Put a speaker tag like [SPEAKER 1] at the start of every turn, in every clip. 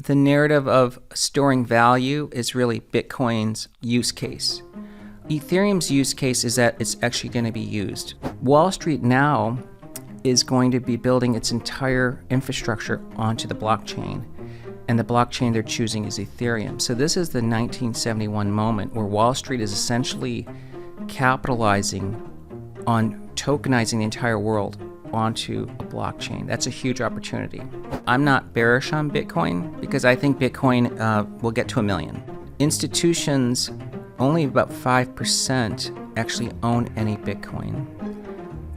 [SPEAKER 1] the narrative of storing value is really Bitcoin's use case. Ethereum's use case is that it's actually going to be used. Wall Street now is going to be building its entire infrastructure onto the blockchain, and the blockchain they're choosing is Ethereum. So this is the 1971 moment where Wall Street is essentially capitalizing on tokenizing the entire world onto a blockchain. That's a huge opportunity. I'm not bearish on Bitcoin because I think Bitcoin will get to 1 million. Institutions, only about 5% actually own any Bitcoin,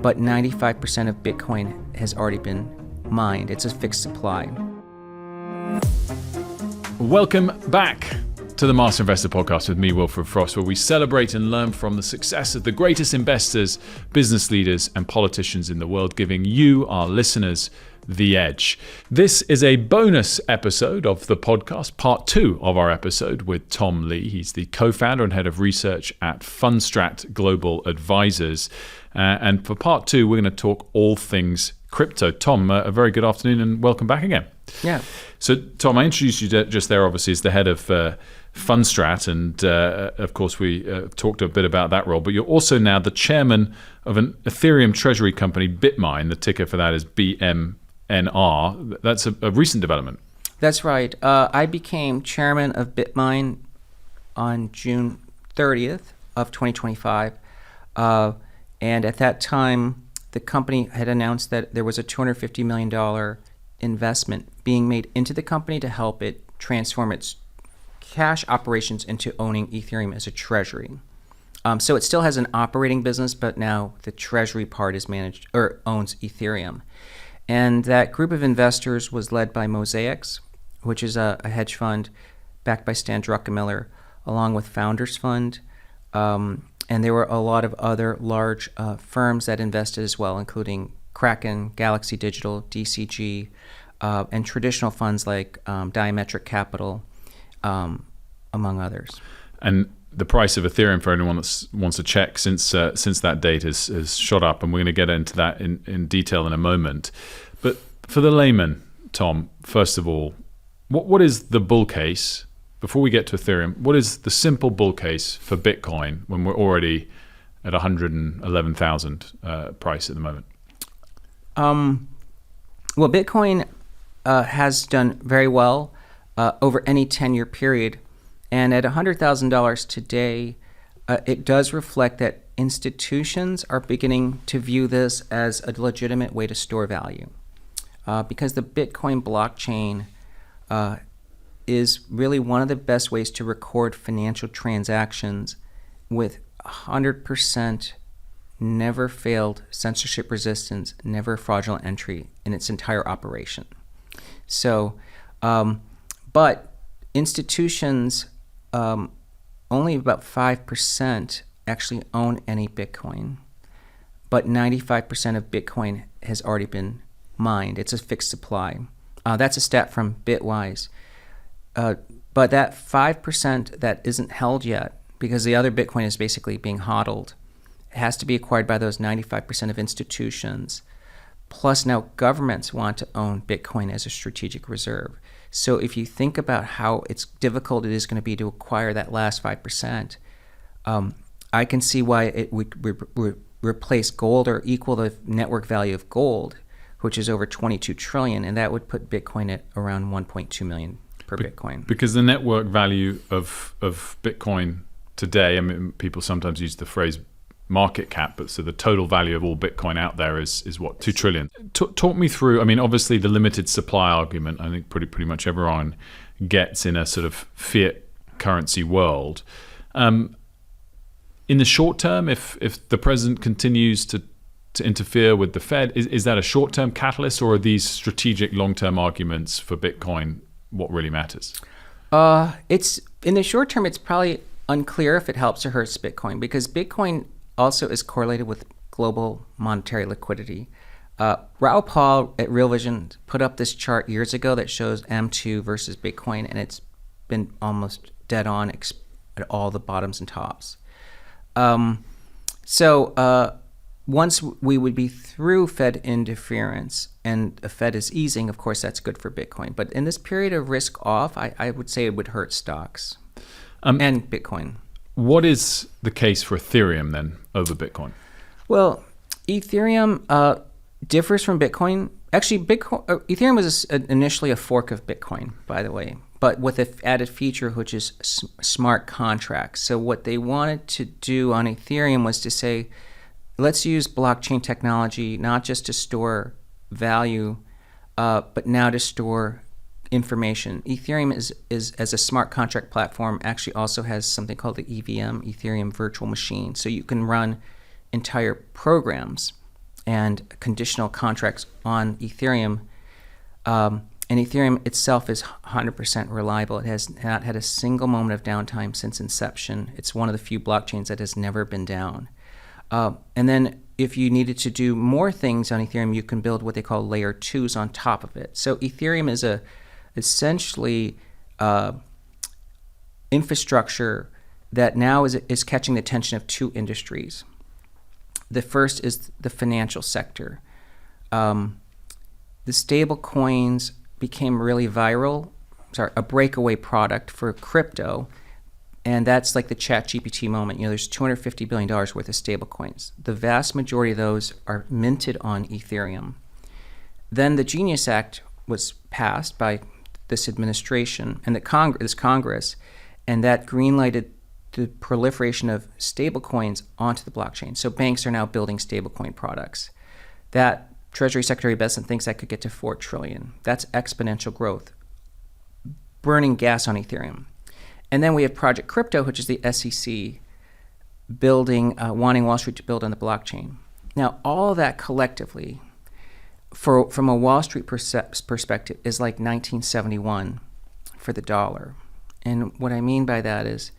[SPEAKER 1] but 95% of Bitcoin has already been mined. It's a fixed supply.
[SPEAKER 2] Welcome back to the Master Investor Podcast with me, Wilfred Frost, where we celebrate and learn from the success of the greatest investors, business leaders, and politicians in the world, giving you, our listeners, the edge. This is a bonus episode of the podcast, part 2 of our episode with Tom Lee. He's the co-founder and head of research at Fundstrat Global Advisors. And for part 2, we're going to talk all things crypto. Tom, a very good afternoon and welcome back again.
[SPEAKER 1] Yeah.
[SPEAKER 2] So, Tom, I introduced you just there, obviously, as the head of Fundstrat, and of course, we talked a bit about that role. But you're also now the chairman of an Ethereum treasury company, Bitmine. The ticker for that is BMNR. That's a recent development.
[SPEAKER 1] That's right. I became chairman of Bitmine on June 30th of 2025. And at that time, the company had announced that there was a $250 million investment being made into the company to help it transform its cash operations into owning Ethereum as a treasury. So it still has an operating business, but now the treasury part is managed or owns Ethereum. And that group of investors was led by Mosaics, which is a hedge fund backed by Stan Druckenmiller, along with Founders Fund. And there were a lot of other large firms that invested as well, including Kraken, Galaxy Digital, DCG, and traditional funds like Diametric Capital, among others.
[SPEAKER 2] And the price of Ethereum, for anyone that wants to check, since that date has shot up, and we're going to get into that in detail in a moment. But for the layman, Tom, first of all, what is the bull case? Before we get to Ethereum, what is the simple bull case for Bitcoin when we're already at 111,000 price at the moment?
[SPEAKER 1] Well, Bitcoin has done very well over any 10-year period. And at $100,000 today, it does reflect that institutions are beginning to view this as a legitimate way to store value. Because the Bitcoin blockchain is really one of the best ways to record financial transactions with 100% never failed censorship resistance, never fraudulent entry in its entire operation. So, but institutions, only about 5% actually own any Bitcoin, but 95% of Bitcoin has already been mined. It's a fixed supply. That's a stat from Bitwise. But that 5% that isn't held yet, because the other Bitcoin is basically being hodled, has to be acquired by those 95% of institutions. Plus now governments want to own Bitcoin as a strategic reserve. So if you think about how difficult it is going to be to acquire that last 5%, I can see why it would replace gold or equal the network value of gold, which is over 22 trillion, and that would put Bitcoin at around 1.2 million per Bitcoin.
[SPEAKER 2] Because the network value of Bitcoin today, I mean, people sometimes use the phrase market cap, but so the total value of all Bitcoin out there is what, 2 trillion. Talk me through, I mean, obviously the limited supply argument, I think pretty much everyone gets in a sort of fiat currency world. In the short term, if the president continues to interfere with the Fed, is that a short-term catalyst, or are these strategic long-term arguments for Bitcoin what really matters?
[SPEAKER 1] It's in the short term, it's probably unclear if it helps or hurts Bitcoin, because Bitcoin also is correlated with global monetary liquidity. Raoul Pal at Real Vision put up this chart years ago that shows M2 versus Bitcoin, and it's been almost dead on at all the bottoms and tops. So once we would be through Fed interference and the Fed is easing, of course, that's good for Bitcoin. But in this period of risk off, I would say it would hurt stocks and Bitcoin.
[SPEAKER 2] What is the case for Ethereum then over Bitcoin?
[SPEAKER 1] Well, Ethereum differs from Bitcoin. Actually, Ethereum was initially a fork of Bitcoin, by the way, but with an added feature, which is smart contracts. So what they wanted to do on Ethereum was to say, let's use blockchain technology not just to store value, but now to store information. Ethereum is as a smart contract platform actually also has something called the EVM, Ethereum Virtual Machine. So you can run entire programs and conditional contracts on Ethereum. And Ethereum itself is 100% reliable. It has not had a single moment of downtime since inception. It's one of the few blockchains that has never been down. And then if you needed to do more things on Ethereum, you can build what they call layer 2s on top of it. So Ethereum is essentially infrastructure that now is catching the attention of two industries. The first is the financial sector. The stable coins became really viral, a breakaway product for crypto. And that's like the ChatGPT moment. There's $250 billion worth of stable coins. The vast majority of those are minted on Ethereum. Then the Genius Act was passed by this administration and this Congress, and that greenlighted the proliferation of stable coins onto the blockchain. So banks are now building stablecoin products. That Treasury Secretary Bessent thinks that could get to $4 trillion. That's exponential growth, burning gas on Ethereum. And then we have Project Crypto, which is the SEC wanting Wall Street to build on the blockchain. Now, all of that collectively, from a Wall Street perspective, is like 1971 for the dollar. And what I mean by that is,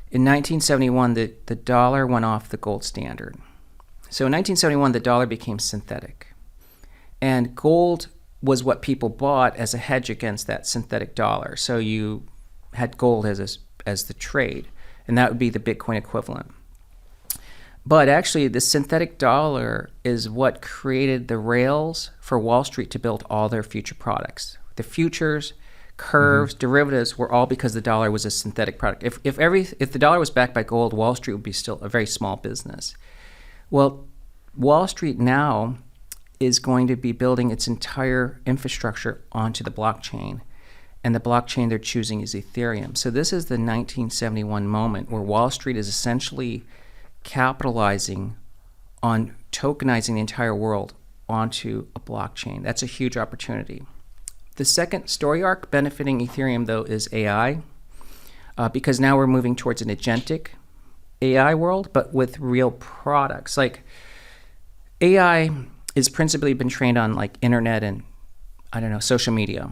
[SPEAKER 1] in 1971, the dollar went off the gold standard. So in 1971, the dollar became synthetic. And gold was what people bought as a hedge against that synthetic dollar. So you had gold as the trade, and that would be the Bitcoin equivalent. But actually, the synthetic dollar is what created the rails for Wall Street to build all their future products. The futures, curves, derivatives were all because the dollar was a synthetic product. If the dollar was backed by gold, Wall Street would be still a very small business. Well, Wall Street now is going to be building its entire infrastructure onto the blockchain. And the blockchain they're choosing is Ethereum. So this is the 1971 moment where Wall Street is essentially capitalizing on tokenizing the entire world onto a blockchain. That's a huge opportunity. The second story arc benefiting Ethereum, though, is AI, because now we're moving towards an agentic AI world, but with real products. Like AI is principally been trained on like internet and, social media.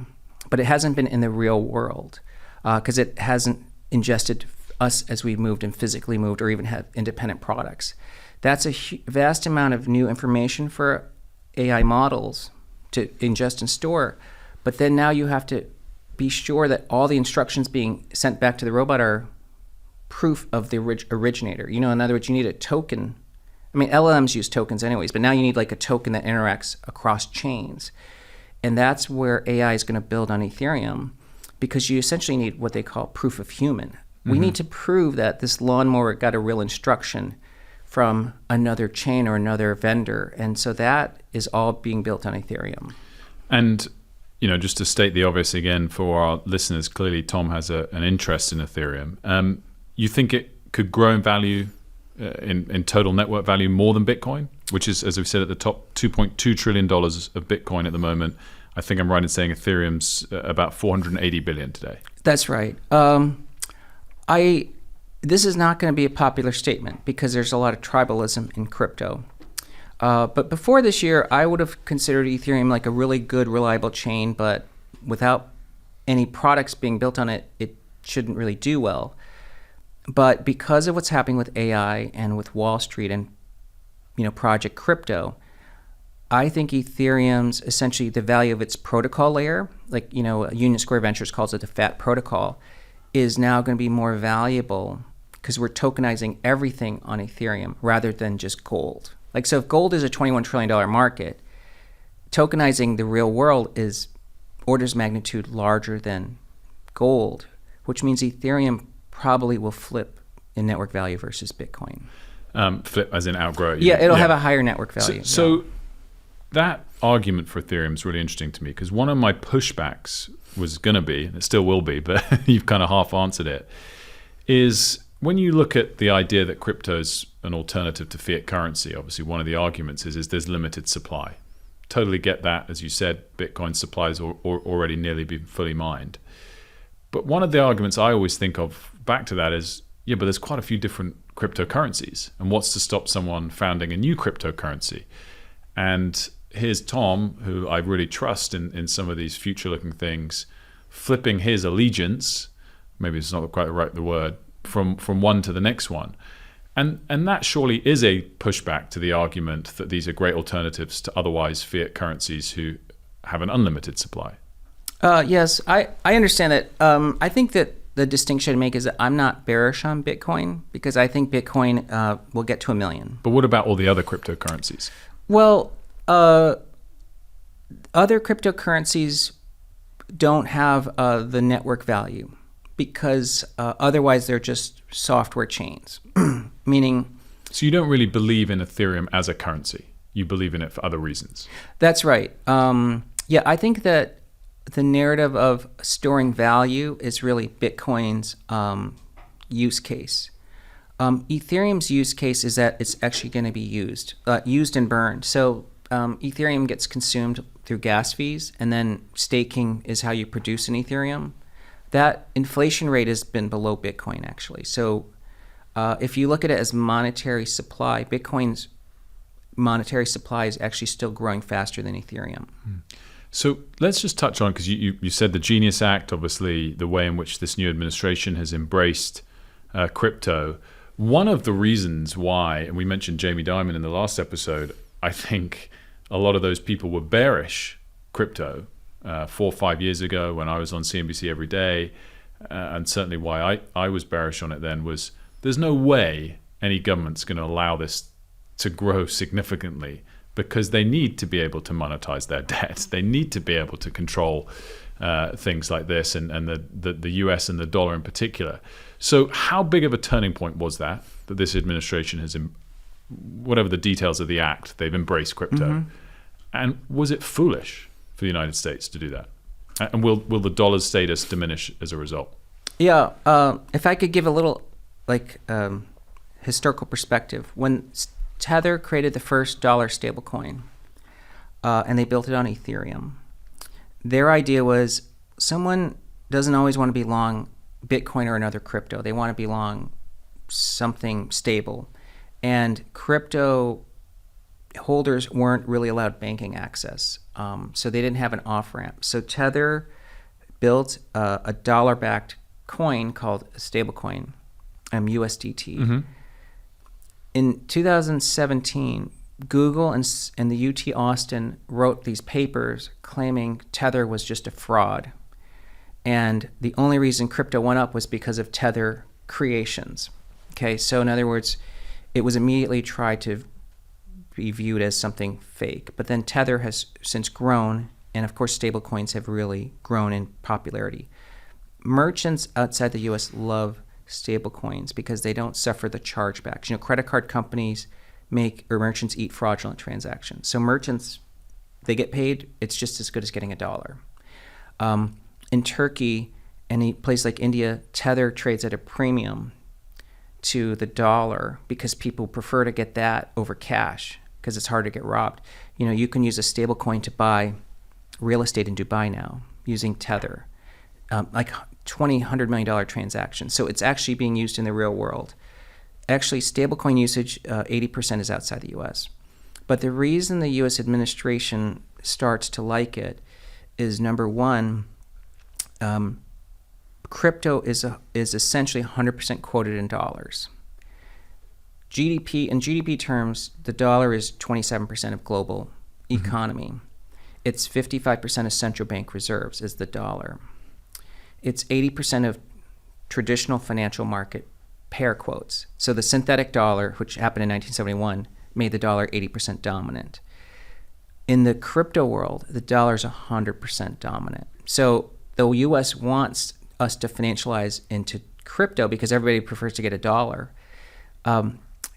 [SPEAKER 1] But it hasn't been in the real world because it hasn't ingested us as we've moved and physically moved or even have independent products. That's a vast amount of new information for AI models to ingest and store. But then now you have to be sure that all the instructions being sent back to the robot are proof of the originator. In other words, you need a token. I mean, LLMs use tokens anyways, but now you need like a token that interacts across chains. And that's where AI is going to build on Ethereum, because you essentially need what they call proof of human. We need to prove that this lawnmower got a real instruction from another chain or another vendor. And so that is all being built on Ethereum.
[SPEAKER 2] And, just to state the obvious again for our listeners, clearly Tom has an interest in Ethereum. You think it could grow in value, in total network value, more than Bitcoin, which is, as we've said at the top, $2.2 trillion of Bitcoin at the moment. I think I'm right in saying Ethereum's about 480 billion today.
[SPEAKER 1] That's right. This is not going to be a popular statement because there's a lot of tribalism in crypto. But before this year, I would have considered Ethereum like a really good, reliable chain, but without any products being built on it, it shouldn't really do well. But because of what's happening with AI and with Wall Street and Project Crypto, I think Ethereum's essentially the value of its protocol layer, like Union Square Ventures calls it the FAT protocol, is now going to be more valuable because we're tokenizing everything on Ethereum rather than just gold. Like, so if gold is a $21 trillion market, tokenizing the real world is orders of magnitude larger than gold, which means Ethereum probably will flip in network value versus Bitcoin.
[SPEAKER 2] Flip as in outgrow it.
[SPEAKER 1] Yeah, it'll have a higher network value.
[SPEAKER 2] So that argument for Ethereum is really interesting to me, because one of my pushbacks was going to be, and it still will be, but you've kind of half answered it, is when you look at the idea that crypto is an alternative to fiat currency, obviously one of the arguments is there's limited supply. Totally get that. As you said, Bitcoin supply has already nearly been fully mined. But one of the arguments I always think of back to that is, yeah, but there's quite a few different cryptocurrencies. And what's to stop someone founding a new cryptocurrency? And here's Tom, who I really trust in some of these future-looking things, flipping his allegiance, maybe it's not quite the word, from one to the next one. And that surely is a pushback to the argument that these are great alternatives to otherwise fiat currencies who have an unlimited supply.
[SPEAKER 1] Yes, I understand that. I think that the distinction to make is that I'm not bearish on Bitcoin, because I think Bitcoin will get to 1 million.
[SPEAKER 2] But what about all the other cryptocurrencies?
[SPEAKER 1] Well, other cryptocurrencies don't have the network value, because otherwise they're just software chains. Meaning...
[SPEAKER 2] So you don't really believe in Ethereum as a currency. You believe in it for other reasons.
[SPEAKER 1] That's right. Yeah, I think that the narrative of storing value is really Bitcoin's use case. Ethereum's use case is that it's actually going to be used and burned. So Ethereum gets consumed through gas fees, and then staking is how you produce an Ethereum. That inflation rate has been below Bitcoin, actually. So if you look at it as monetary supply, Bitcoin's monetary supply is actually still growing faster than Ethereum.
[SPEAKER 2] So let's just touch on, because you said the Genius Act, obviously the way in which this new administration has embraced crypto. One of the reasons why, and we mentioned Jamie Dimon in the last episode, I think a lot of those people were bearish crypto 4 or 5 years ago when I was on CNBC every day, and certainly why I was bearish on it then was there's no way any government's going to allow this to grow significantly, because they need to be able to monetize their debt. They need to be able to control things like this, and the US and the dollar in particular. So how big of a turning point was that this administration has, whatever the details of the act, they've embraced crypto? Mm-hmm. And was it foolish for the United States to do that? And will the dollar's status diminish as a result?
[SPEAKER 1] Yeah, if I could give a little historical perspective. When Tether created the first dollar stablecoin, and they built it on Ethereum, their idea was someone doesn't always want to be long Bitcoin or another crypto. They want to be long something stable. And crypto holders weren't really allowed banking access. So they didn't have an off-ramp. So Tether built a dollar-backed coin called a stablecoin, USDT. Mm-hmm. In 2017, Google and the UT Austin wrote these papers claiming Tether was just a fraud. And the only reason crypto went up was because of Tether creations. Okay, so in other words, it was immediately tried to be viewed as something fake. But then Tether has since grown, and of course stablecoins have really grown in popularity. Merchants outside the US love stablecoins because they don't suffer the chargebacks. You know, credit card companies merchants eat fraudulent transactions. So merchants, they get paid, it's just as good as getting $1. In Turkey and a place like India, Tether trades at a premium to the dollar because people prefer to get that over cash because it's hard to get robbed. You know, you can use a stable coin to buy real estate in Dubai now using Tether, like $100 million transactions. So it's actually being used in the real world. Actually, stablecoin usage, 80% is outside the U.S. But the reason the U.S. administration starts to like it is, number one, crypto is essentially 100% quoted in dollars. In GDP terms, the dollar is 27% of global economy. Mm-hmm. It's 55% of central bank reserves is the dollar. It's 80% of traditional financial market pair quotes. So the synthetic dollar, which happened in 1971, made the dollar 80% dominant. In the crypto world, the dollar is 100% dominant. So the U.S. wants us to financialize into crypto because everybody prefers to get a dollar.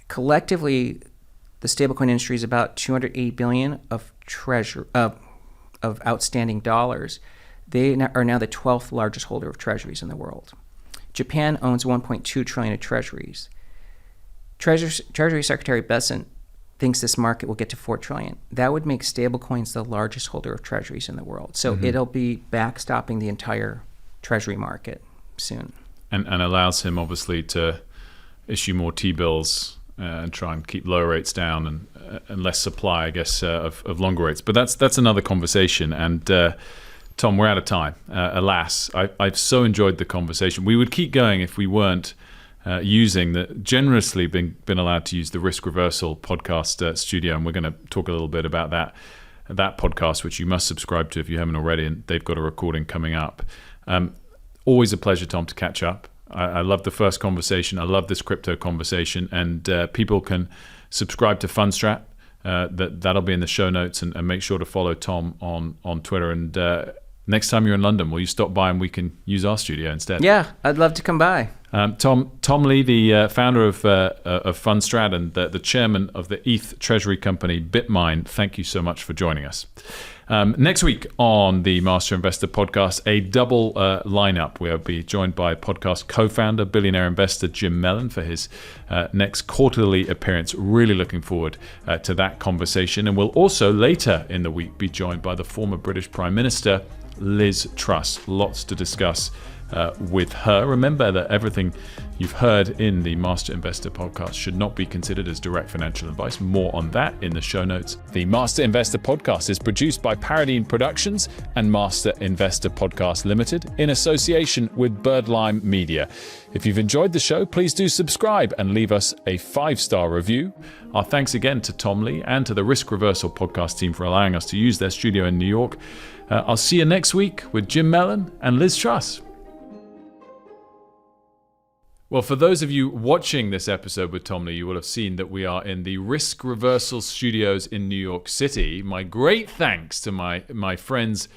[SPEAKER 1] Collectively, the stablecoin industry is about $280 billion of outstanding dollars. They are now the 12th largest holder of treasuries in the world. Japan owns 1.2 trillion of treasuries. Treasury Secretary Bessent thinks this market will get to 4 trillion. That would make stablecoins the largest holder of treasuries in the world. So it'll be backstopping the entire treasury market soon.
[SPEAKER 2] And allows him obviously to issue more T-bills and try and keep lower rates down and less supply, I guess, of longer rates. But that's another conversation. And Tom, we're out of time. Alas, I've so enjoyed the conversation. We would keep going if we weren't generously been allowed to use the Risk Reversal podcast studio. And we're going to talk a little bit about that podcast, which you must subscribe to if you haven't already. And they've got a recording coming up. Always a pleasure, Tom, to catch up. I love the first conversation. I love this crypto conversation. And people can subscribe to Fundstrat. That'll be in the show notes. And make sure to follow Tom on Twitter. And next time you're in London, will you stop by and we can use our studio instead?
[SPEAKER 1] Yeah, I'd love to come by.
[SPEAKER 2] Tom Lee, the founder of Fundstrat and the chairman of the ETH treasury company BitMine, thank you so much for joining us. Next week on the Master Investor Podcast, a double lineup. We'll be joined by podcast co-founder, billionaire investor Jim Mellon for his next quarterly appearance. Really looking forward to that conversation. And we'll also later in the week be joined by the former British Prime Minister, Liz Truss. Lots to discuss with her. Remember that everything you've heard in the Master Investor Podcast should not be considered as direct financial advice. More on that in the show notes. The Master Investor Podcast is produced by Paradine Productions and Master Investor Podcast Ltd. in association with Birdlime Media. If you've enjoyed the show, please do subscribe and leave us a 5-star review. Our thanks again to Tom Lee and to the Risk Reversal Podcast team for allowing us to use their studio in New York. I'll see you next week with Jim Mellon and Liz Truss. Well, for those of you watching this episode with Tom Lee, you will have seen that we are in the Risk Reversal Studios in New York City. My great thanks to my friends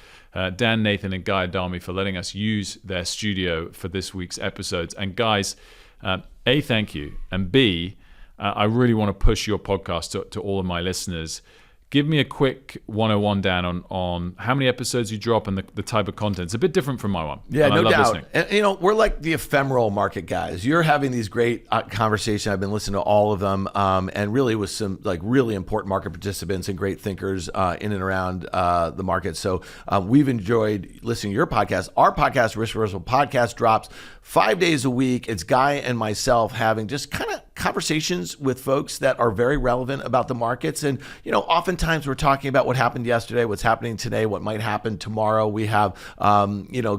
[SPEAKER 2] Dan, Nathan, and Guy Adami for letting us use their studio for this week's episodes. And guys, A, thank you. And B, I really want to push your podcast to all of my listeners. Give me a quick 101 down on how many episodes you drop and the type of content. It's a bit different from my one.
[SPEAKER 3] Yeah,
[SPEAKER 2] and
[SPEAKER 3] no doubt.
[SPEAKER 2] Listening.
[SPEAKER 3] And we're like the ephemeral market guys. You're having these great conversations. I've been listening to all of them, and really with some like really important market participants and great thinkers in and around the market. So we've enjoyed listening to your podcast. Our podcast, Risk Reversal Podcast, drops 5 days a week. It's Guy and myself having just kind of conversations with folks that are very relevant about the markets. And, oftentimes we're talking about what happened yesterday, what's happening today, what might happen tomorrow. We have,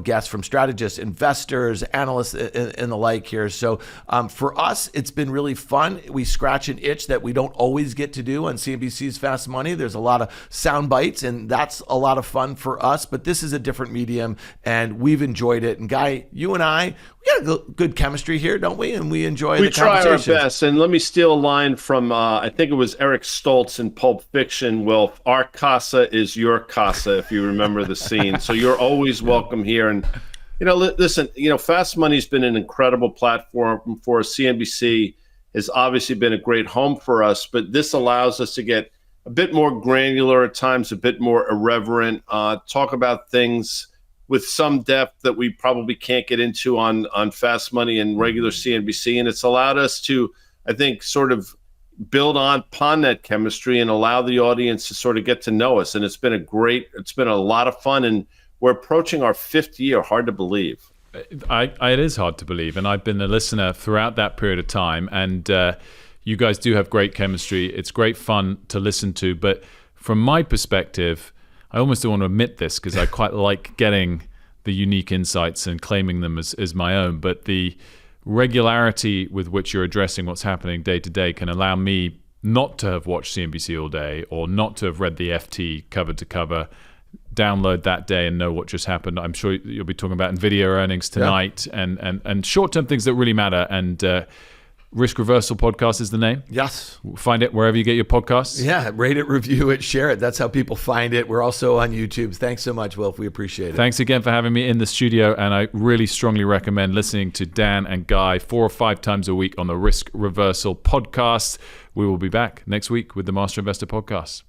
[SPEAKER 3] guests from strategists, investors, analysts, and the like here. So for us, it's been really fun. We scratch an itch that we don't always get to do on CNBC's Fast Money. There's a lot of sound bites, and that's a lot of fun for us. But this is a different medium, and we've enjoyed it. And Guy, you and I, we got a good chemistry here, don't we? And we enjoy the conversation.
[SPEAKER 4] We try our best. And let me steal a line from, I think it was Eric Stoltz in Pulp Fiction. Well, our casa is your casa, if you remember the scene. So you're always welcome here. And, listen, Fast Money's been an incredible platform for us. CNBC has obviously been a great home for us, but this allows us to get a bit more granular at times, a bit more irreverent, talk about things with some depth that we probably can't get into on Fast Money and regular CNBC. And it's allowed us to, I think, sort of build upon that chemistry and allow the audience to sort of get to know us. And it's been a lot of fun. And we're approaching our 5th year. Hard to believe.
[SPEAKER 2] It is hard to believe. And I've been a listener throughout that period of time. And you guys do have great chemistry. It's great fun to listen to. But from my perspective, I almost don't want to admit this because I quite like getting the unique insights and claiming them as my own. But the regularity with which you're addressing what's happening day to day can allow me not to have watched CNBC all day or not to have read the FT cover to cover, download that day and know what just happened. I'm sure you'll be talking about NVIDIA earnings tonight and short-term things that really matter. And Risk Reversal Podcast is the name.
[SPEAKER 3] Yes.
[SPEAKER 2] Find it wherever you get your podcasts.
[SPEAKER 3] Yeah, rate it, review it, share it. That's how people find it. We're also on YouTube. Thanks so much, Wilf. We appreciate it.
[SPEAKER 2] Thanks again for having me in the studio, and I really strongly recommend listening to Dan and Guy 4 or 5 times a week on the Risk Reversal Podcast. We will be back next week with the Master Investor Podcast.